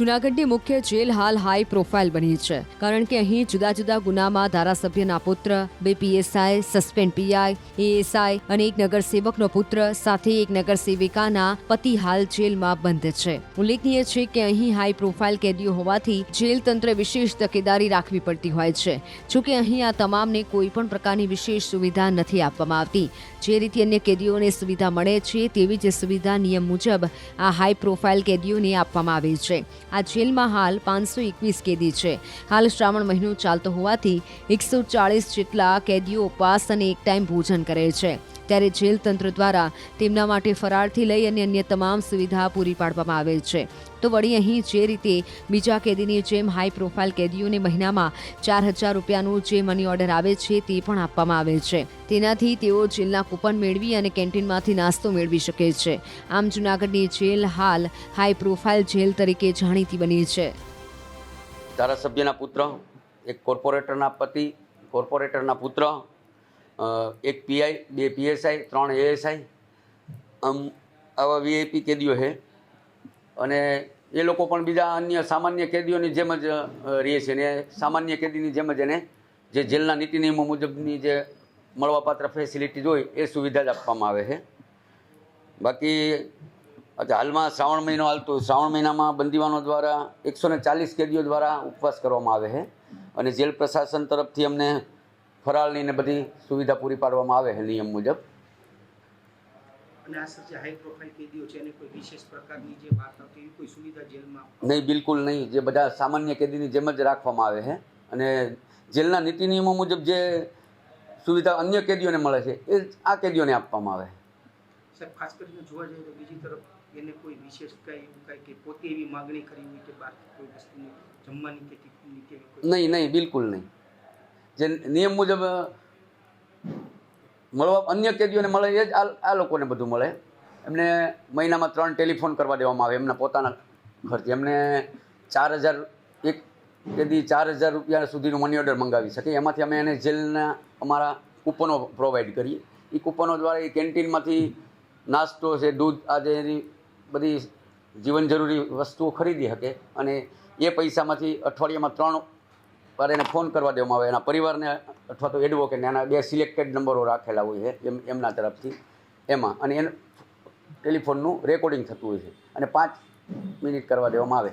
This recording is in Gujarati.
જૂનાગઢની મુખ્ય જેલ હાલ હાઈ પ્રોફાઇલ બની છે, કારણ કે અહીં જુદા જુદા ગુનામાં ધારાસભ્યના પુત્ર, 2 પીએસઆઈ, સસ્પેન્ડ પીઆઈ, એએસઆઈ અને એક નગરસેવકનો પુત્ર સાથે એક નગરસેવિકાના પતિ હાલ જેલમાં બંધ છે. ઉલ્લેખનીય છે કે અહીં હાઈ પ્રોફાઇલ કેદીઓ હોવાથી જેલ તંત્રે વિશેષ તકેદારી રાખવી પડતી હોય છે. જોકે અહીં આ તમામને કોઈ પણ પ્રકારની વિશેષ સુવિધા નથી આપવામાં આવતી. જે રીતે અન્ય કેદીઓને સુવિધા મળે છે તેવી જ સુવિધા નિયમ મુજબ આ હાઈ પ્રોફાઇલ કેદીઓને આપવામાં આવે છે. આ જેલમાં હાલ 521 કેદી છે. હાલ શ્રાવણ મહિનો ચાલતો હોવાથી 140 જેટલા કેદીઓ ઉપવાસ અને એક ટાઈમ ભોજન કરે છે. ત્યારે જેલ તંત્ર દ્વારા તેમના માટે ફરાળથી લઈ અને અન્ય તમામ સુવિધા પૂરી પાડવામાં આવે છે. તો વળી અહીં જે રીતે બીજા કેદીની જેમ હાઈ પ્રોફાઇલ કેદીઓને મહિનામાં 4,000 રૂપિયાનું જે મની ઓર્ડર આવે છે તે પણ આપવામાં આવે છે. તેનાથી તેઓ જેલના કૂપન મેળવી અને કેન્ટીનમાંથી નાસ્તો મેળવી શકે છે. આમ જૂનાગઢની જેલ હાલ હાઈ પ્રોફાઇલ જેલ તરીકે જાણીતી બની છે. ધારાસભ્યના પુત્ર, એક કોર્પોરેટરના પતિ, કોર્પોરેટરના પુત્ર, એક પીઆઈ, 2 પીએસઆઈ, 3 એએસઆઈ, આમ આવા વીઆઈપી કેદીઓ છે. અને એ લોકો પણ બીજા અન્ય સામાન્ય કેદીઓની જેમ જ રહે છે ને સામાન્ય કેદીની જેમ જ એને જે જેલના નીતિ નિયમો મુજબની જે મળવાપાત્ર ફેસિલિટીઝ હોય એ સુવિધા જ આપવામાં આવે છે. બાકી હાલમાં શ્રાવણ મહિનો હાલતો, શ્રાવણ મહિનામાં બંદીવાનો દ્વારા 140 કેદીઓ દ્વારા ઉપવાસ કરવામાં આવે છે અને જેલ પ્રશાસન તરફથી અમને ફરાળની ને બધી સુવિધા પૂરી પાડવામાં આવે છે નિયમ મુજબ. અને આ જે હાઈ પ્રોફાઇલ કેદીઓ છે એને કોઈ વિશેષ પ્રકારની જે વાત આવતી એવી કોઈ સુવિધા જેલમાં નહીં, બિલકુલ નહીં. જે બધા સામાન્ય કેદીની જેમ જ રાખવામાં આવે છે અને જેલના નીતિ નિયમો મુજબ જે સુવિધા અન્ય કેદીઓને મળે છે એ આ કેદીઓને આપવામાં આવે. સાહેબ, ખાસ કરીને જોવા જઈએ તો બીજી તરફ એને કોઈ વિશેષ કાંઈ કે પોતે એવી માગણી કરી હોય કે બહાર કોઈ વસ્તુની જમવાની કે ટિફિનની કે નહીં, બિલકુલ નહીં. જે નિયમ મુજબ મળવા અન્ય કેદીઓને મળે એ જ આ લોકોને બધું મળે. એમને મહિનામાં 3 ટેલિફોન કરવા દેવામાં આવે એમના પોતાના ખર્ચે. એમને 4,000, એક કેદી 4,000 રૂપિયા સુધીનું મની ઓર્ડર મંગાવી શકે. એમાંથી અમે એને જેલના અમારા કૂપનો પ્રોવાઈડ કરીએ. એ કૂપનો દ્વારા એ કેન્ટીનમાંથી નાસ્તો છે, દૂધ, આજે એની બધી જીવન જરૂરી વસ્તુઓ ખરીદી શકે અને એ પૈસામાંથી અઠવાડિયામાં 3 વાર એને ફોન કરવા દેવામાં આવે. એના પરિવારને અથવા તો એડવોકેટને એના 2 સિલેક્ટેડ નંબરો રાખેલા હોય છે એમના તરફથી એમાં, અને એને ટેલિફોનનું રેકોર્ડિંગ થતું હોય છે અને 5 મિનિટ કરવા દેવામાં આવે.